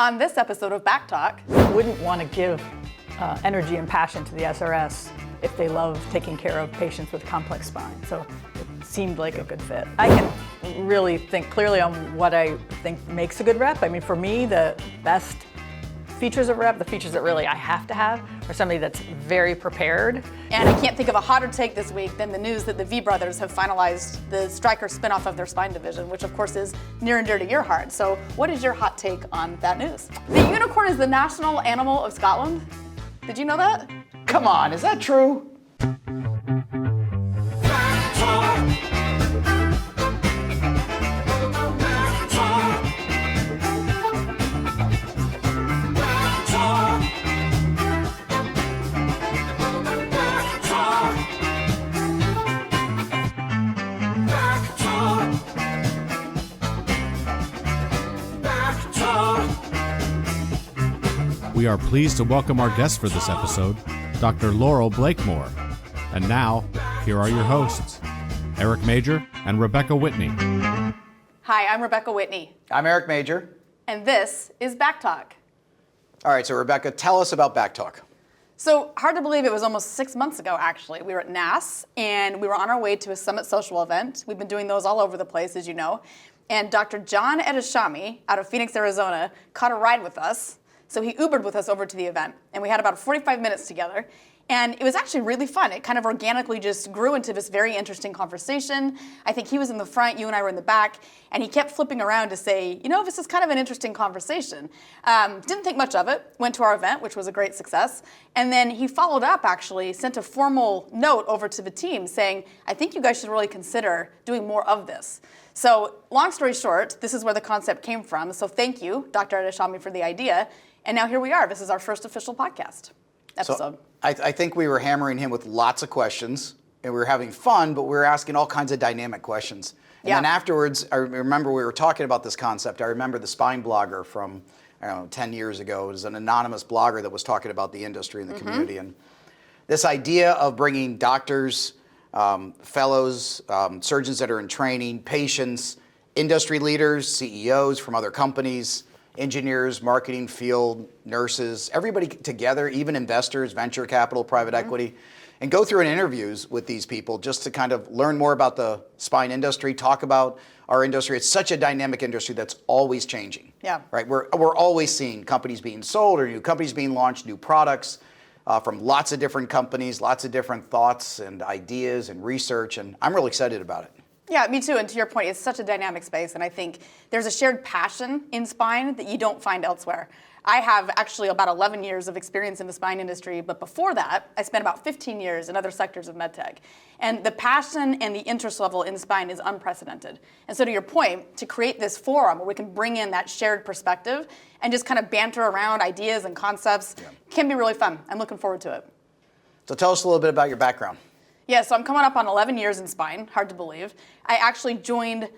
On this episode of Back Talk, Wouldn't want to give energy and passion to the SRS if they love taking care of patients with complex spine. So it seemed like a good fit. I can really think clearly on what I think makes a good rep. I mean, for me, the best features of rep, the features that really I have to have, are somebody that's very prepared. And I can't think of a hotter take this week than the news that the V brothers have finalized the Stryker spinoff of their spine division, which of course is near and dear to your heart. So what is your hot take on that news? The unicorn is the national animal of Scotland. Did you know that? Come on, is that true? We are pleased to welcome our guest for this episode, Dr. Laurel Blakemore. And now, here are your hosts, Eric Major and Rebecca Whitney. Hi, I'm Rebecca Whitney. I'm Eric Major. And this is Back Talk. All right, so Rebecca, tell us about Back Talk. So hard to believe it was almost 6 months ago, actually. We were at NASS, and we were on our way to a Summit Social event. We've been doing those all over the place, as you know. And Dr. John Edashami out of Phoenix, Arizona, caught a ride with us. So he Ubered with us over to the event, and we had about 45 minutes together. And it was actually really fun. It kind of organically just grew into this very interesting conversation. I think he was in the front, you and I were in the back, and he kept flipping around to say, you know, this is kind of an interesting conversation. Didn't think much of it, went to our event, which was a great success. And then he followed up, actually, sent a formal note over to the team saying, I think you guys should really consider doing more of this. So long story short, this is where the concept came from. So thank you, Dr. Edashami, for the idea. And now here we are. This is our first official podcast episode. So I think we were hammering him with lots of questions, and we were having fun, but we were asking all kinds of dynamic questions. And then afterwards, I remember we were talking about this concept. I remember the spine blogger from, 10 years ago. It was an anonymous blogger that was talking about the industry and the community. And this idea of bringing doctors, fellows, surgeons that are in training, patients, industry leaders, CEOs from other companies, engineers, marketing, field, nurses, everybody together, even investors, venture capital, private equity, and go through interviews with these people just to kind of learn more about the spine industry, talk about our industry. It's such a dynamic industry that's always changing. Yeah. Right? We're always seeing companies being sold or new companies being launched, new products from lots of different companies, lots of different thoughts and ideas and research, and I'm really excited about it. Yeah, me too. And to your point, it's such a dynamic space. And I think there's a shared passion in spine that you don't find elsewhere. I have actually about 11 years of experience in the spine industry, but before that, I spent about 15 years in other sectors of medtech. And the passion and the interest level in spine is unprecedented. And so to your point, to create this forum where we can bring in that shared perspective and just kind of banter around ideas and concepts can be really fun. I'm looking forward to it. So tell us a little bit about your background. Yeah, so I'm coming up on 11 years in spine, hard to believe. I actually joined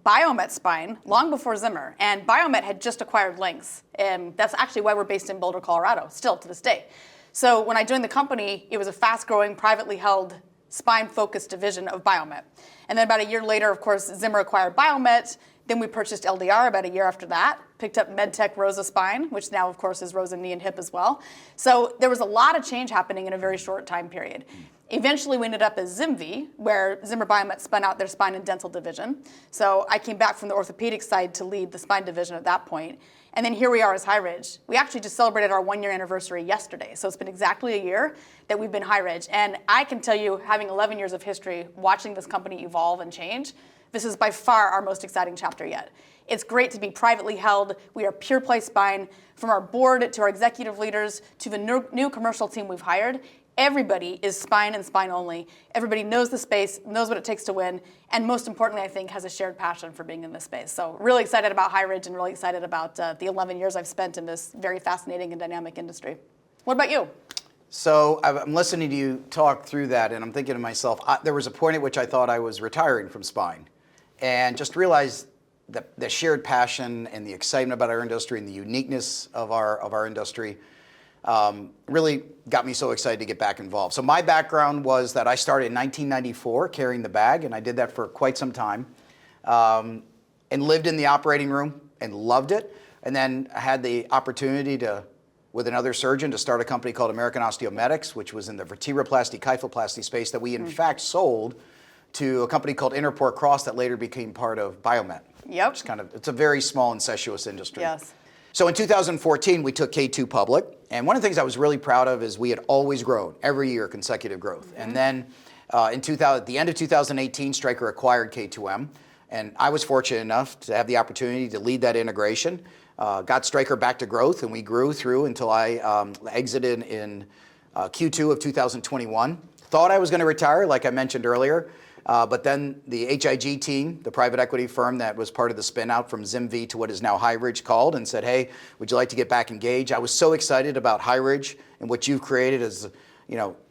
Biomet Spine long before Zimmer, and Biomet had just acquired Lynx, and that's actually why we're based in Boulder, Colorado, still to this day. So when I joined the company, it was a fast-growing, privately held, spine-focused division of Biomet. And then about a year later, of course, Zimmer acquired Biomet, then we purchased LDR about a year after that, picked up MedTech Rosa Spine, which now, of course, is Rosa Knee and Hip as well. So there was a lot of change happening in a very short time period. Eventually, we ended up as ZimV, where Zimmer Biomet spun out their spine and dental division. So I came back from the orthopedic side to lead the spine division at that point. And then here we are as Highridge. We actually just celebrated our 1-year anniversary yesterday. So it's been exactly a year that we've been Highridge. And I can tell you, having 11 years of history, watching this company evolve and change, this is by far our most exciting chapter yet. It's great to be privately held. We are pure play spine. From our board to our executive leaders to the new commercial team we've hired, everybody is spine and spine only. Everybody knows the space, knows what it takes to win, and most importantly, I think, has a shared passion for being in this space. So really excited about Highridge and really excited about the 11 years I've spent in this very fascinating and dynamic industry. What about you? So I'm listening to you talk through that, and I'm thinking to myself, there was a point at which I thought I was retiring from spine, and just realized that the shared passion and the excitement about our industry and the uniqueness of our industry really got me so excited to get back involved. So my background was that I started in 1994 carrying the bag, and I did that for quite some time, and lived in the operating room and loved it. and then I had the opportunity with another surgeon to start a company called American Osteomedics, which was in the vertebroplasty, kyphoplasty space that we in fact sold to a company called Interport Cross that later became part of Biomet. Yep. It's a very small incestuous industry. Yes. So in 2014, we took K2 public, and one of the things I was really proud of is we had always grown, every year consecutive growth. And then at the end of 2018, Stryker acquired K2M, and I was fortunate enough to have the opportunity to lead that integration, got Stryker back to growth, and we grew through until I exited in Q2 of 2021. Thought I was going to retire, like I mentioned earlier. But then the HIG team, the private equity firm that was part of the spin out from ZimV to what is now Highridge, called and said, hey, would you like to get back engaged? I was so excited about Highridge and what you've created as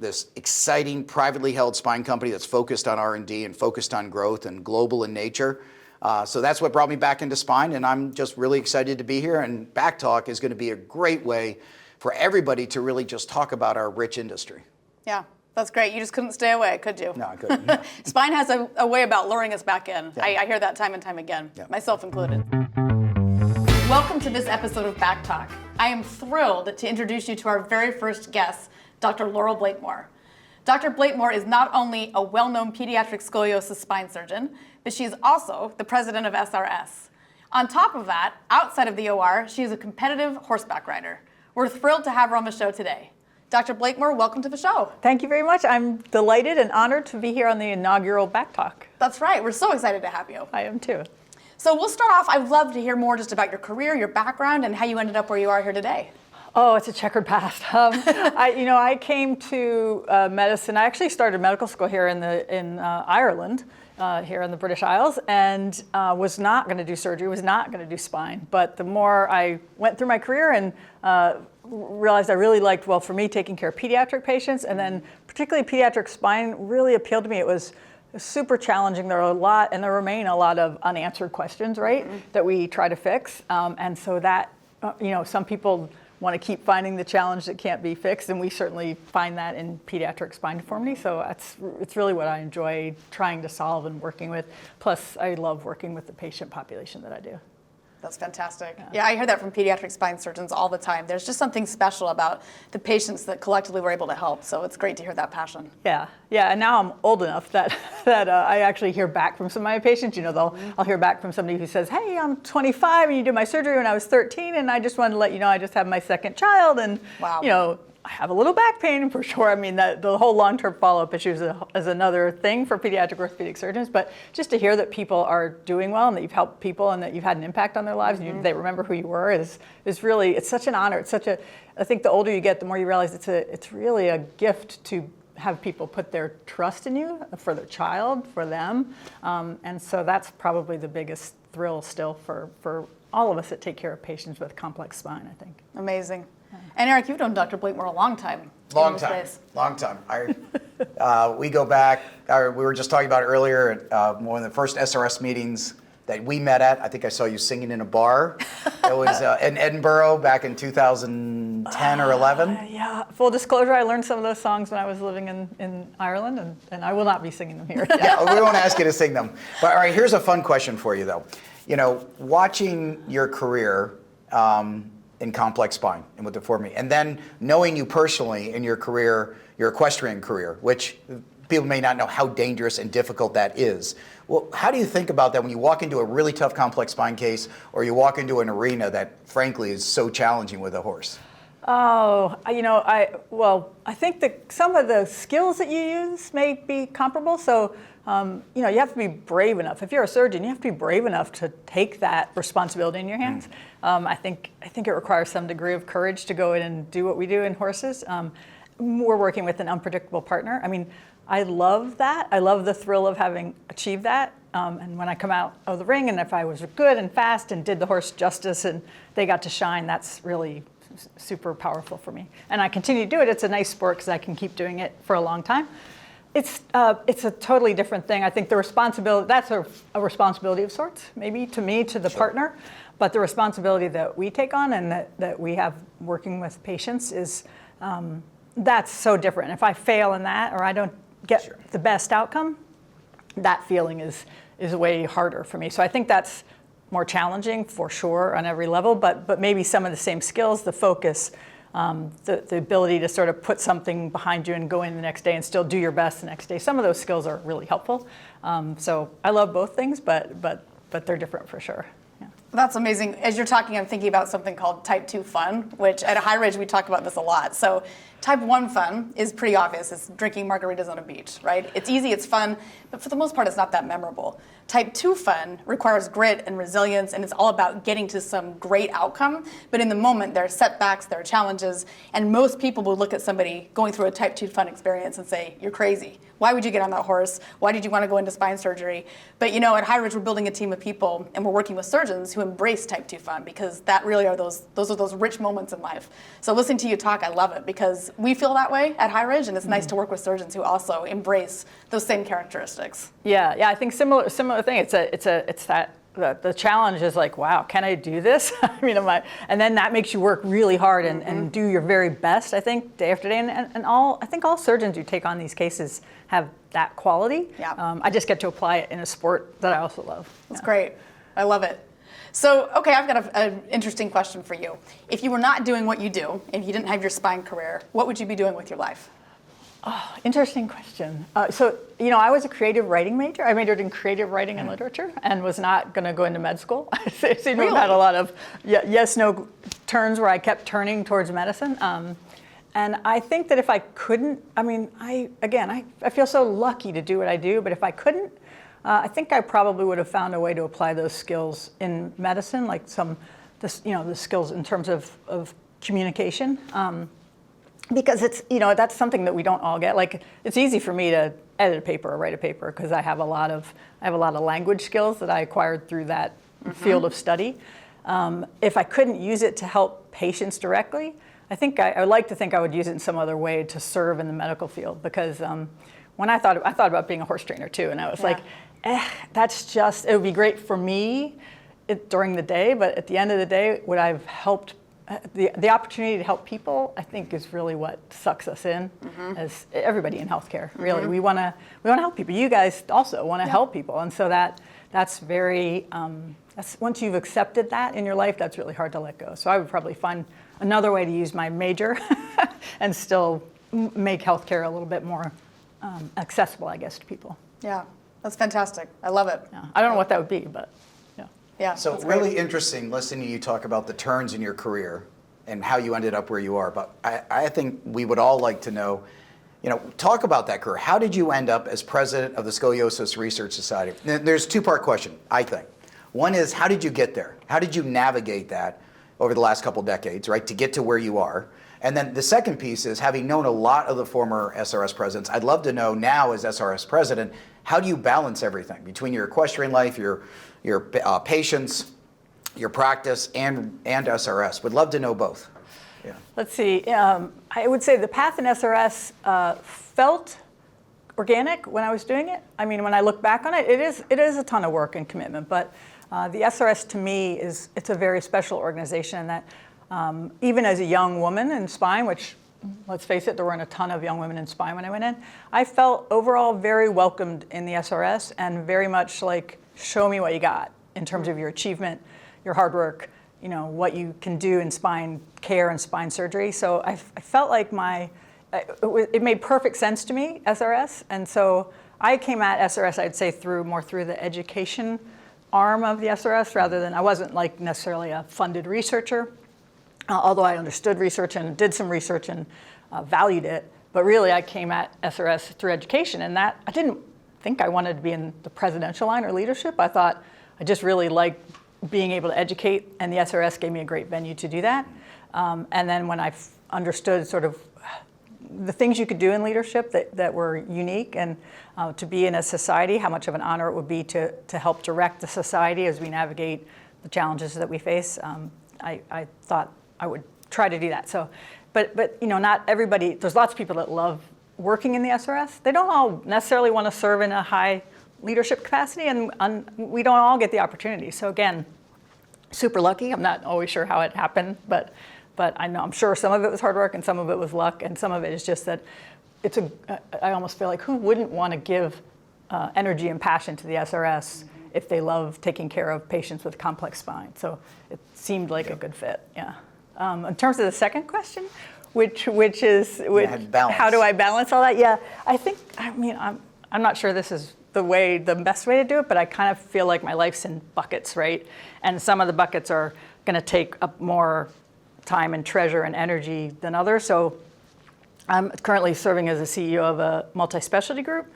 this exciting privately held spine company that's focused on R&D and focused on growth and global in nature. So that's what brought me back into spine, and I'm just really excited to be here. And Back Talk is going to be a great way for everybody to really just talk about our rich industry. Yeah. That's great. You just couldn't stay away, could you? No, I couldn't. No. Spine has a way about luring us back in. Yeah. I hear that time and time again, Yeah. myself included. Welcome to this episode of Back Talk. I am thrilled to introduce you to our very first guest, Dr. Laurel Blakemore. Dr. Blakemore is not only a well-known pediatric scoliosis spine surgeon, but she is also the president of SRS. On top of that, outside of the OR, she is a competitive horseback rider. We're thrilled to have her on the show today. Dr. Blakemore, welcome to the show. Thank you very much. I'm delighted and honored to be here on the inaugural Back Talk. That's right. We're so excited to have you. I am too. So we'll start off. I'd love to hear more just about your career, your background, and how you ended up where you are here today. Oh, it's a checkered past. I came to medicine. I actually started medical school here in Ireland, here in the British Isles, and was not going to do surgery, was not going to do spine. But the more I went through my career and realized I really liked, well, for me, taking care of pediatric patients, and then particularly pediatric spine really appealed to me. It was super challenging. There are a lot, and there remain a lot of unanswered questions, right, that we try to fix. And so that, some people want to keep finding the challenge that can't be fixed, and we certainly find that in pediatric spine deformity. So it's really what I enjoy trying to solve and working with. Plus, I love working with the patient population that I do. That's fantastic. Yeah, I hear that from pediatric spine surgeons all the time. There's just something special about the patients that collectively we're able to help. So it's great to hear that passion. Yeah. And now I'm old enough that I actually hear back from some of my patients. I'll hear back from somebody who says, "Hey, I'm 25 and you did my surgery when I was 13, and I just wanted to let you know I just had my second child, and wow. I have a little back pain for sure." I mean, the whole long-term follow-up issues is another thing for pediatric orthopedic surgeons. But just to hear that people are doing well and that you've helped people and that you've had an impact on their lives and they remember who you were is really, it's such an honor. I think the older you get, the more you realize it's really a gift to have people put their trust in you for their child, for them. And so that's probably the biggest thrill still for all of us that take care of patients with complex spine, I think. Amazing. And Eric, you've known Dr. Blakemore a long time. Long time. We go back, we were just talking about it earlier, one of the first SRS meetings that we met at. I think I saw you singing in a bar. It was in Edinburgh back in 2010 or 11. Yeah, full disclosure, I learned some of those songs when I was living in Ireland, and I will not be singing them here. Yeah, we won't ask you to sing them. But all right, here's a fun question for you though. Watching your career, in complex spine and with deformity, and then knowing you personally in your career, your equestrian career, which people may not know how dangerous and difficult that is. Well, how do you think about that when you walk into a really tough complex spine case, or you walk into an arena that frankly is so challenging with a horse? Oh, I think that some of the skills that you use may be comparable. So, you have to be brave enough. If you're a surgeon, you have to be brave enough to take that responsibility in your hands. I think it requires some degree of courage to go in and do what we do in horses. We're working with an unpredictable partner. I mean, I love that. I love the thrill of having achieved that. And when I come out of the ring, and if I was good and fast and did the horse justice and they got to shine, that's really super powerful for me. And I continue to do it. It's a nice sport because I can keep doing it for a long time. It's a totally different thing. I think the responsibility, that's a responsibility of sorts, maybe to me, to the partner. But the responsibility that we take on and that we have working with patients is, that's so different. If I fail in that or I don't get the best outcome, that feeling is way harder for me. So I think that's more challenging for sure on every level, but maybe some of the same skills, the focus, the ability to sort of put something behind you and go in the next day and still do your best the next day. Some of those skills are really helpful. So I love both things, but they're different for sure. Yeah. That's amazing. As you're talking, I'm thinking about something called type 2 fun, which at Highridge we talk about this a lot. So type 1 fun is pretty obvious. It's drinking margaritas on a beach, right? It's easy, it's fun, but for the most part, it's not that memorable. Type 2 fun requires grit and resilience, and it's all about getting to some great outcome. But in the moment, there are setbacks, there are challenges, and most people will look at somebody going through a type 2 fun experience and say, you're crazy. Why would you get on that horse? Why did you want to go into spine surgery? But you know, at Highridge, we're building a team of people, and we're working with surgeons who embrace type 2 fun, because that really are those rich moments in life. So listening to you talk, I love it, because we feel that way at Highridge, and it's nice to work with surgeons who also embrace those same characteristics. Yeah, I think similar thing. It's that the challenge is like, wow, can I do this? I mean, and then that makes you work really hard and do your very best, I think, day after day. And I think all surgeons who take on these cases have that quality. Yeah. I just get to apply it in a sport that I also love. That's great. I love it. So, okay, I've got an interesting question for you. If you were not doing what you do, and you didn't have your spine career, what would you be doing with your life? Oh, interesting question. So, you know, I was a creative writing major. I majored in creative writing and literature and was not going to go into med school. I seem to have had a lot of yes-no turns where I kept turning towards medicine. And I think that if I couldn't, I feel so lucky to do what I do, but if I couldn't, I think I probably would have found a way to apply those skills in medicine, like the skills in terms of communication. Because it's, that's something that we don't all get. Like, it's easy for me to edit a paper or write a paper because I have a lot of language skills that I acquired through that field of study. If I couldn't use it to help patients directly, I think I would like to think I would use it in some other way to serve in the medical field. Because when I thought about being a horse trainer too, and I was like, it would be great for me during the day, but at the end of the day, would I have helped? The opportunity to help people, I think, is really what sucks us in, as everybody in healthcare. Really, we want to help people. You guys also want to help people, and so that's very. Once you've accepted that in your life, that's really hard to let go. So I would probably find another way to use my major, and still make healthcare a little bit more accessible, I guess, to people. Yeah, that's fantastic. I love it. Yeah. I don't know what that would be, but. Yeah, so really interesting listening to you talk about the turns in your career and how you ended up where you are. But I think we would all like to know, talk about that career. How did you end up as president of the Scoliosis Research Society? There's a two-part question, I think. One is, how did you get there? How did you navigate that over the last couple decades, right, to get to where you are? And then the second piece is, having known a lot of the former SRS presidents, I'd love to know now as SRS president, how do you balance everything between your equestrian life, your patients, your practice, and SRS? Would love to know both. Yeah. Let's see. I would say the path in SRS felt organic when I was doing it. I mean, when I look back on it, it is a ton of work and commitment. But the SRS to me it's a very special organization in that even as a young woman in spine, which, let's face it, there weren't a ton of young women in spine when I went in, I felt overall very welcomed in the SRS and very much like, show me what you got in terms of your achievement, your hard work, what you can do in spine care and spine surgery. So I felt like it made perfect sense to me, SRS. And so I came at SRS, I'd say, more through the education arm of the SRS rather than, I wasn't like necessarily a funded researcher, although I understood research and did some research and valued it. But really I came at SRS through education, and that I didn't think I wanted to be in the presidential line or leadership. I thought I just really liked being able to educate, and the SRS gave me a great venue to do that. And then when I understood sort of the things you could do in leadership that were unique, and to be in a society, how much of an honor it would be to help direct the society as we navigate the challenges that we face, I thought I would try to do that. So, but not everybody, there's lots of people that love working in the SRS. They don't all necessarily want to serve in a high leadership capacity, and we don't all get the opportunity. So again, super lucky. I'm not always sure how it happened, but I'm sure some of it was hard work and some of it was luck, and some of it is just that I almost feel like, who wouldn't want to give energy and passion to the SRS if they love taking care of patients with complex spine. So it seemed like a good fit, yeah. In terms of the second question, which is how do I balance all that? Yeah, I'm not sure this is the best way to do it, but I kind of feel like my life's in buckets, right? And some of the buckets are going to take up more time and treasure and energy than others. So I'm currently serving as a CEO of a multi-specialty group,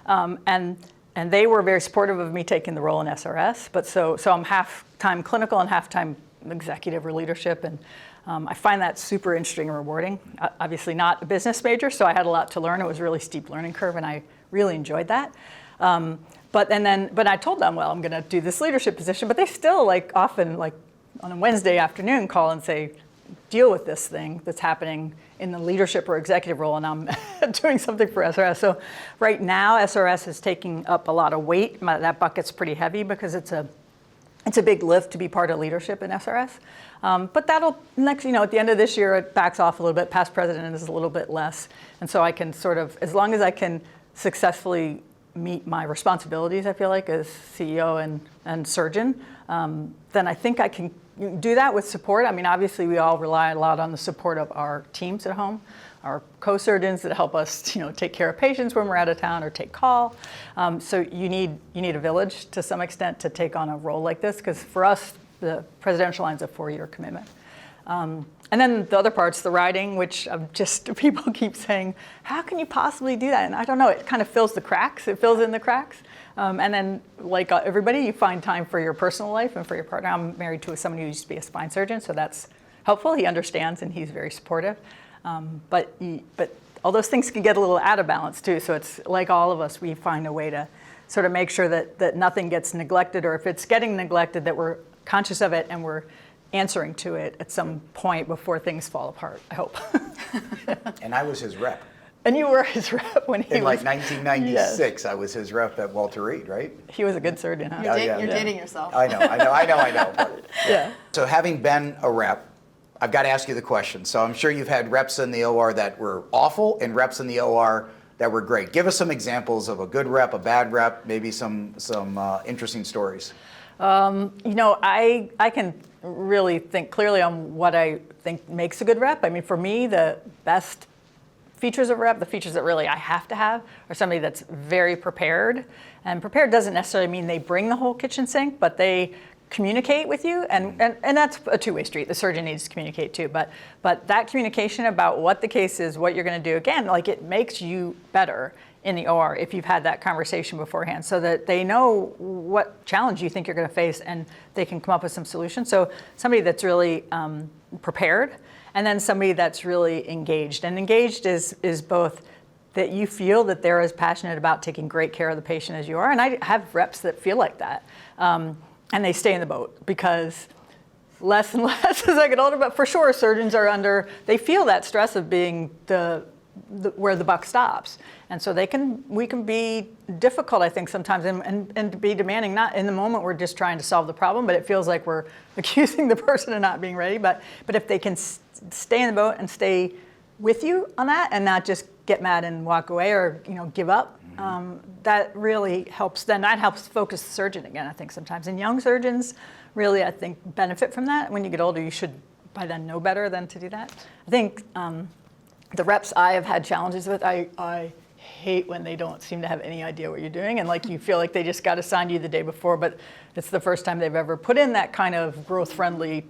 and they were very supportive of me taking the role in SRS. But so I'm half-time clinical and half-time executive or leadership, and I find that super interesting and rewarding. Obviously not a business major, so I had a lot to learn. It was a really steep learning curve, and I really enjoyed that. But I told them, well, I'm going to do this leadership position, but they still often on a Wednesday afternoon call and say, deal with this thing that's happening in the leadership or executive role, and I'm doing something for SRS. So right now, SRS is taking up a lot of weight. That bucket's pretty heavy because it's a big lift to be part of leadership in SRS. But that'll at the end of this year, it backs off a little bit. Past president is a little bit less. And so I can sort of, as long as I can successfully meet my responsibilities, I feel like, as CEO and surgeon, then I think I can do that with support. I mean, obviously, we all rely a lot on the support of our teams at home, our co-surgeons that help us, take care of patients when we're out of town or take call. So you need a village to some extent to take on a role like this, because for us, the presidential line's a 4-year commitment. And then the other part's the writing, which people keep saying, how can you possibly do that? And I don't know, it kind of fills the cracks. It fills in the cracks. And then, like everybody, you find time for your personal life and for your partner. I'm married to someone who used to be a spine surgeon, so that's helpful. He understands and he's very supportive. But all those things can get a little out of balance too. So it's like all of us, we find a way to sort of make sure that nothing gets neglected, or if it's getting neglected, that we're conscious of it and we're answering to it at some point before things fall apart, I hope. And I was his rep. And you were his rep when he was... In 1996, yes. I was his rep at Walter Reed, right? He was a good surgeon, huh? You're dating yourself. I know. But, yeah. So having been a rep, I've got to ask you the question. So I'm sure you've had reps in the OR that were awful and reps in the OR that were great. Give us some examples of a good rep, a bad rep, maybe some interesting stories. I can really think clearly on what I think makes a good rep. I mean, for me, the best features of rep, the features that really I have to have, are somebody that's very prepared. And prepared doesn't necessarily mean they bring the whole kitchen sink, but they communicate with you, and that's a two-way street. The surgeon needs to communicate too, but that communication about what the case is, what you're going to do, again, it makes you better in the OR if you've had that conversation beforehand, so that they know what challenge you think you're going to face and they can come up with some solutions. So somebody that's really prepared, and then somebody that's really engaged. And engaged is both that you feel that they're as passionate about taking great care of the patient as you are, and I have reps that feel like that. And they stay in the boat, because less and less as I get older, but for sure surgeons they feel that stress of being where the buck stops. And so we can be difficult, I think, sometimes, and be demanding. Not in the moment, we're just trying to solve the problem, but it feels like we're accusing the person of not being ready. But if they can stay in the boat and stay with you on that, and not just get mad and walk away or give up, that really helps. Then that helps focus the surgeon again, I think, sometimes. And young surgeons really, I think, benefit from that. When you get older, you should by then know better than to do that. I think the reps I have had challenges with, I hate when they don't seem to have any idea what you're doing, and you feel like they just got assigned you the day before, but it's the first time they've ever put in that kind of growth-friendly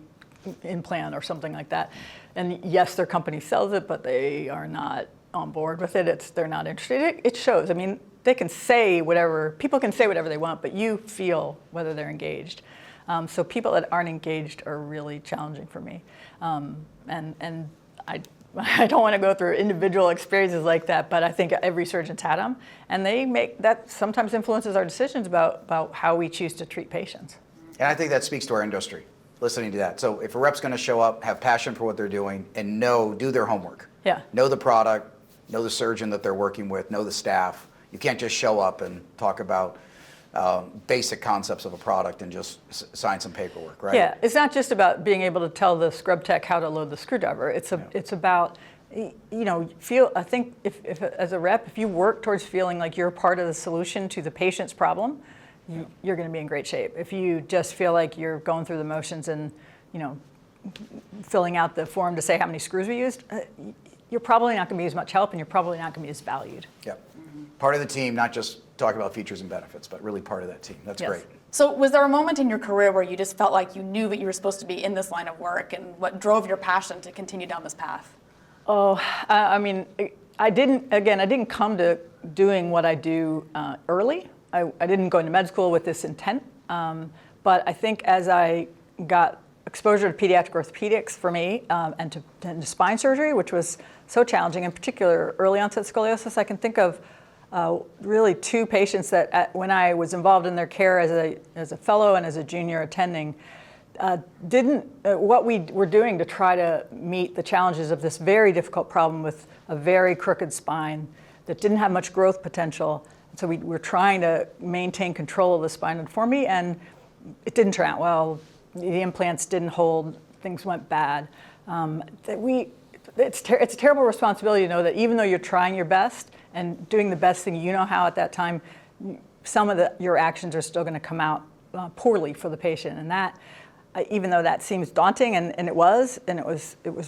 implant or something like that. And yes, their company sells it, but they are not on board with it. They're not interested. It shows. I mean, they can say whatever, people can say whatever they want, but you feel whether they're engaged. So people that aren't engaged are really challenging for me. And I don't want to go through individual experiences like that, but I think every surgeon's had them, and that sometimes influences our decisions about how we choose to treat patients. And I think that speaks to our industry, listening to that. So if a rep's going to show up, have passion for what they're doing, and do their homework. Yeah. Know the product, know the surgeon that they're working with, know the staff. You can't just show up and talk about basic concepts of a product and just sign some paperwork, right? Yeah, it's not just about being able to tell the scrub tech how to load the screwdriver. It's about, I think if as a rep, if you work towards feeling like you're part of the solution to the patient's problem, you're going to be in great shape. If you just feel like you're going through the motions and, filling out the form to say how many screws we used, you're probably not going to be as much help, and you're probably not going to be as valued. Yep. Part of the team, not just talk about features and benefits, but really part of that team. That's Yes. great. So was there a moment in your career where you just felt like you knew that you were supposed to be in this line of work, and what drove your passion to continue down this path? I didn't come to doing what I do early. I didn't go into med school with this intent, but I think as I got exposure to pediatric orthopedics for me and to spine surgery, which was so challenging, in particular early onset scoliosis, I can think of really two patients that when I was involved in their care as a fellow and as a junior attending, what we were doing to try to meet the challenges of this very difficult problem with a very crooked spine that didn't have much growth potential. So we were trying to maintain control of the spinal deformity, and it didn't turn out well. The implants didn't hold, things went bad. It's a terrible responsibility to know that even though you're trying your best and doing the best thing you know how at that time, some of your actions are still going to come out poorly for the patient. And that, even though that seems daunting, and it was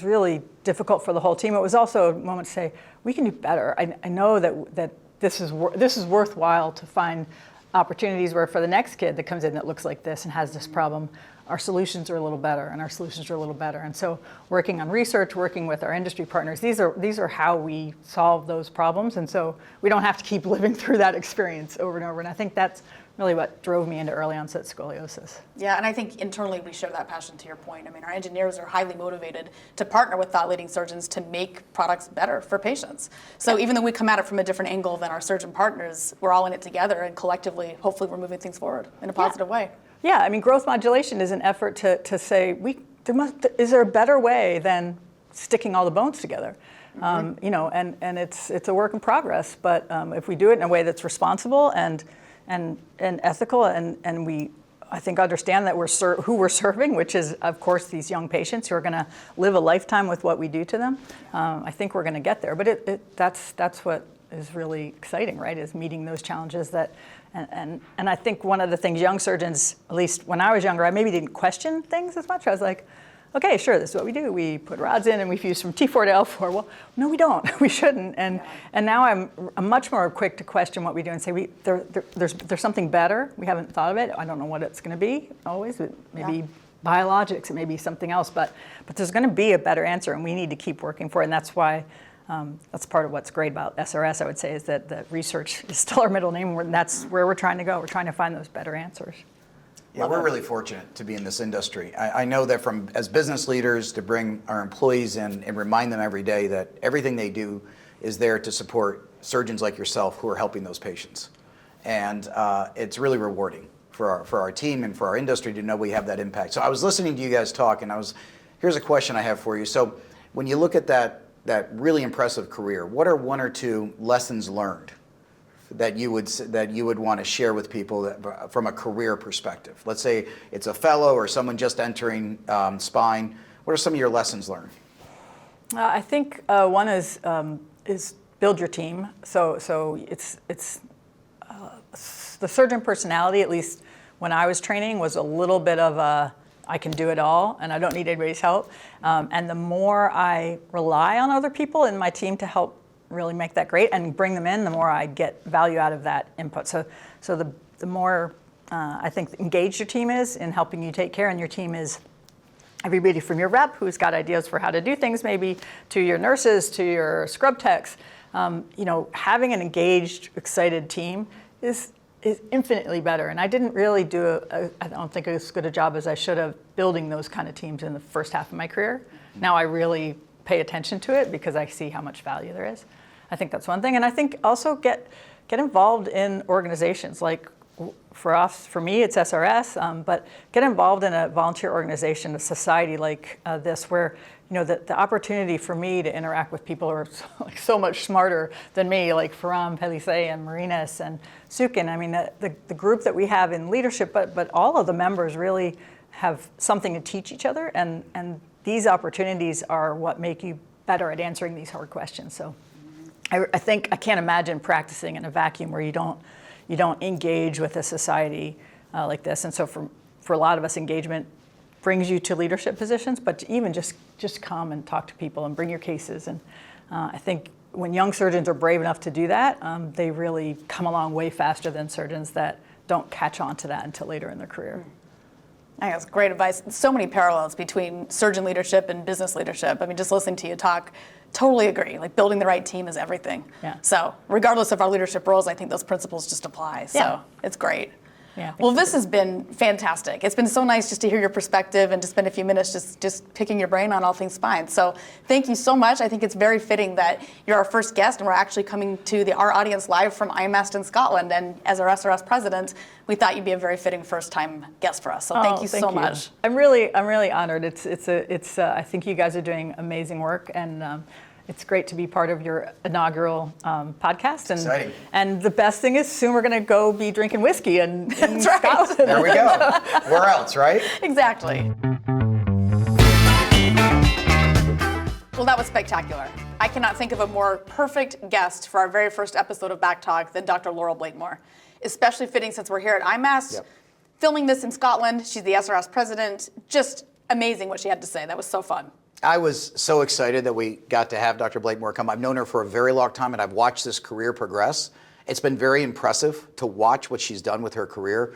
really difficult for the whole team, it was also a moment to say, we can do better. I know that this is worthwhile to find opportunities where for the next kid that comes in that looks like this and has this problem, our solutions are a little better, and so working on research, working with our industry partners, these are how we solve those problems, and so we don't have to keep living through that experience over and over, and I think that's really what drove me into early onset scoliosis. Yeah, and I think internally we share that passion, to your point. I mean, our engineers are highly motivated to partner with thought-leading surgeons to make products better for patients. So even though we come at it from a different angle than our surgeon partners, we're all in it together, and collectively, hopefully we're moving things forward in a positive way. Yeah, I mean, growth modulation is an effort to say, is there a better way than sticking all the bones together? Mm-hmm. And it's a work in progress, but if we do it in a way that's responsible and ethical, and we, I think, understand that who we're serving, which is, of course, these young patients who are going to live a lifetime with what we do to them, I think we're going to get there. But that's what is really exciting, right, is meeting those challenges and I think one of the things young surgeons, at least when I was younger, I maybe didn't question things as much. I was like, okay, sure, this is what we do. We put rods in and we fuse from T4 to L4. Well, no, we don't. We shouldn't. And now I'm much more quick to question what we do and say there's something better. We haven't thought of it. I don't know what it's going to be always. It may be biologics. It may be something else. But there's going to be a better answer, and we need to keep working for it. And that's why that's part of what's great about SRS, I would say, is that research is still our middle name, and that's where we're trying to go. We're trying to find those better answers. Yeah, we're really fortunate to be in this industry. I know that as business leaders, to bring our employees in and remind them every day that everything they do is there to support surgeons like yourself who are helping those patients. And it's really rewarding for our team and for our industry to know we have that impact. So I was listening to you guys talk, and here's a question I have for you. So when you look at that really impressive career, what are one or two lessons learned that you would want to share with people from a career perspective? Let's say it's a fellow or someone just entering spine. What are some of your lessons learned? I think one is build your team. So it's the surgeon personality, at least when I was training, was a little bit of I can do it all and I don't need anybody's help. And the more I rely on other people in my team to help really make that great and bring them in, the more I get value out of that input. So the more I think engaged your team is in helping you take care, and your team is everybody from your rep who's got ideas for how to do things, maybe to your nurses, to your scrub techs. Having an engaged, excited team is infinitely better. And I didn't really I don't think as good a job as I should have building those kind of teams in the first half of my career. Now I really pay attention to it because I see how much value there is. I think that's one thing. And I think also get involved in organizations. Like for me, it's SRS, but get involved in a volunteer organization, a society like this, where the opportunity for me to interact with people who are so much smarter than me, like Faram, Pelise, and Marinas, and Sukin. I mean, the group that we have in leadership, but all of the members really have something to teach each other, and these opportunities are what make you better at answering these hard questions. So I think I can't imagine practicing in a vacuum where you you don't engage with a society like this. And so for a lot of us, engagement brings you to leadership positions, but to even just come and talk to people and bring your cases. And I think when young surgeons are brave enough to do that, they really come along way faster than surgeons that don't catch on to that until later in their career. I think that's great advice. So many parallels between surgeon leadership and business leadership. I mean, just listening to you talk, totally agree. Like, building the right team is everything. Yeah. So regardless of our leadership roles, I think those principles just apply. So Yeah. it's great. Yeah, Well, this has been fantastic. It's been so nice just to hear your perspective and to spend a few minutes just picking your brain on all things spine. So thank you so much. I think it's very fitting that you're our first guest and we're actually coming to our audience live from IMAST in Scotland. And as our SRS president, we thought you'd be a very fitting first-time guest for us. So thank you so much. I'm really honored. I think you guys are doing amazing work, and it's great to be part of your inaugural podcast. Exciting. And the best thing is soon we're going to go be drinking whiskey in That's right. Scotland. There we go. Where else, right? Exactly. Well, that was spectacular. I cannot think of a more perfect guest for our very first episode of Back Talk than Dr. Laurel Blakemore. Especially fitting since we're here at IMAST, Yep. filming this in Scotland. She's the SRS president. Just amazing what she had to say. That was so fun. I was so excited that we got to have Dr. Blakemore come. I've known her for a very long time, and I've watched this career progress. It's been very impressive to watch what she's done with her career.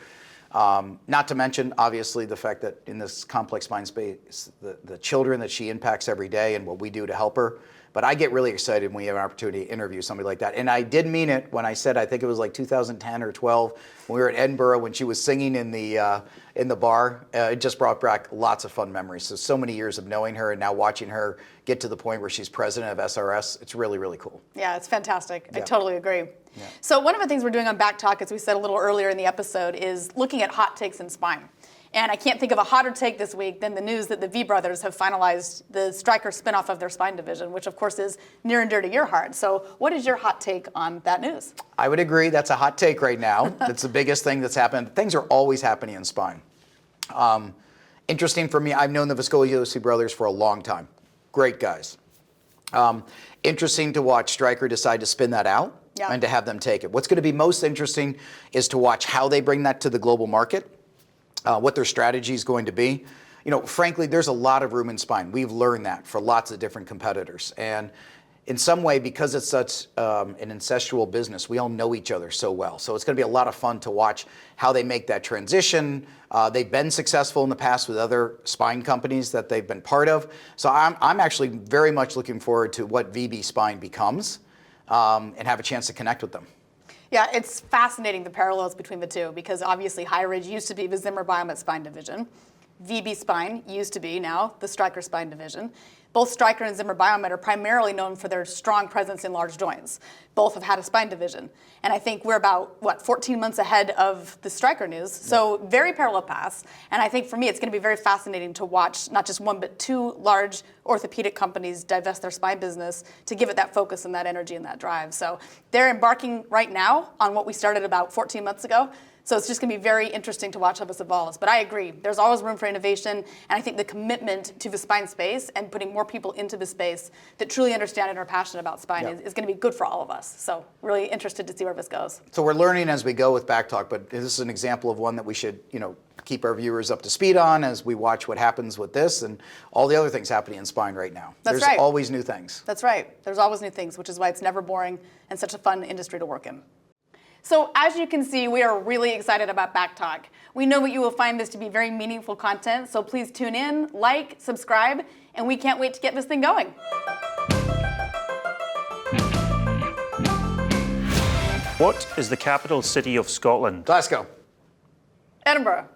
Not to mention, obviously, the fact that in this complex spine space, the children that she impacts every day and what we do to help her. But I get really excited when we have an opportunity to interview somebody like that. And I did mean it when I said, I think it was like 2010 or 12, when we were at Edinburgh, when she was singing in the bar. It just brought back lots of fun memories. So many years of knowing her and now watching her get to the point where she's president of SRS. It's really, really cool. Yeah, it's fantastic. Yeah. I totally agree. Yeah. So one of the things we're doing on Back Talk, as we said a little earlier in the episode, is looking at hot takes in spine. And I can't think of a hotter take this week than the news that the V brothers have finalized the Stryker spinoff of their spine division, which of course is near and dear to your heart. So what is your hot take on that news? I would agree. That's a hot take right now. That's the biggest thing that's happened. Things are always happening in spine. Interesting for me, I've known the Scoliosis brothers for a long time. Great guys. Interesting to watch Stryker decide to spin that out and to have them take it. What's going to be most interesting is to watch how they bring that to the global market, what their strategy is going to be. You know, frankly, there's a lot of room in spine. We've learned that for lots of different competitors. And in some way, because it's such an incestual business, we all know each other so well. So it's going to be a lot of fun to watch how they make that transition. They've been successful in the past with other spine companies that they've been part of. So I'm actually very much looking forward to what VB Spine becomes and have a chance to connect with them. Yeah, it's fascinating the parallels between the two, because obviously Highridge used to be the Zimmer Biomet spine division. VB Spine used to be now the Stryker spine division. Both Stryker and Zimmer Biomet are primarily known for their strong presence in large joints. Both have had a spine division. And I think we're about, 14 months ahead of the Stryker news. So very parallel paths. And I think for me, it's going to be very fascinating to watch not just one, but two large orthopedic companies divest their spine business to give it that focus and that energy and that drive. So they're embarking right now on what we started about 14 months ago. So it's just going to be very interesting to watch how this evolves. But I agree, there's always room for innovation, and I think the commitment to the spine space and putting more people into the space that truly understand and are passionate about spine is going to be good for all of us. So really interested to see where this goes. So we're learning as we go with Back Talk, but this is an example of one that we should, keep our viewers up to speed on as we watch what happens with this and all the other things happening in spine right now. That's There's right. always new things. That's right. There's always new things, which is why it's never boring and such a fun industry to work in. So as you can see, we are really excited about Back Talk. We know that you will find this to be very meaningful content, so please tune in, like, subscribe, and we can't wait to get this thing going. What is the capital city of Scotland? Glasgow. Edinburgh.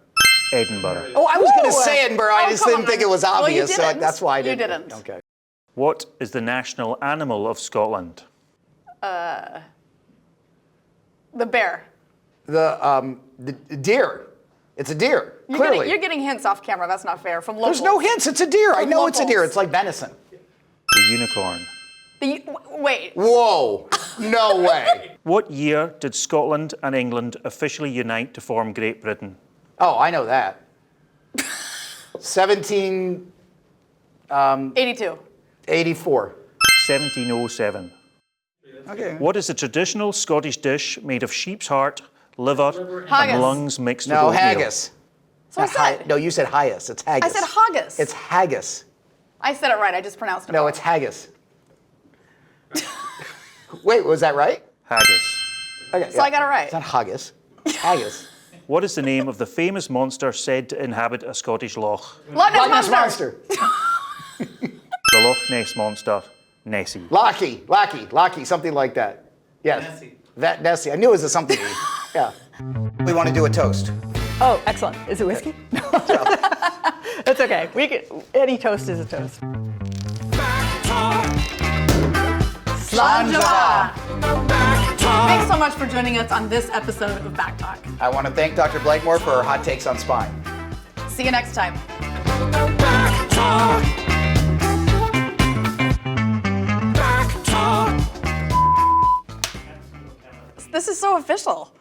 Edinburgh. Oh, I was going to Woo! say Edinburgh. I just come didn't on. think it was Well, you obvious, so didn't. that's why I You didn't. didn't. Okay. What is the national animal of Scotland? The bear. The deer. It's a deer. Clearly. You're getting hints off camera. That's not fair. From locals. There's no hints. It's a deer. I From know it's a deer. locals. It's like venison. The unicorn. Wait. Whoa. No way. What year did Scotland and England officially unite to form Great Britain? Oh, I know that. 1784. 82. 1707. Okay. What is the traditional Scottish dish made of sheep's heart, liver, Haggis. and lungs mixed No, with oatmeal. haggis. So I Not hi- said. No, you said haggis. It's haggis. I said haggis. It's haggis. I said it right. I just pronounced it No, wrong. it's haggis. Wait, was that right? Haggis. Okay, So I got it right. It's not haggis. It's haggis. What is the name of the famous monster said to inhabit a Scottish loch? Loch Ness Loch Ness Monster. Monster. The Loch Ness Monster, Nessie. Lockie, something like that. Yes. Nessie. That Nessie. I knew it was a something. Yeah. We want to do a toast. Oh, excellent. Is it whiskey? That's okay. Any toast is a toast. Slanjava. Thanks so much for joining us on this episode of Back Talk. I want to thank Dr. Blakemore for her hot takes on spine. See you next time. This is so official.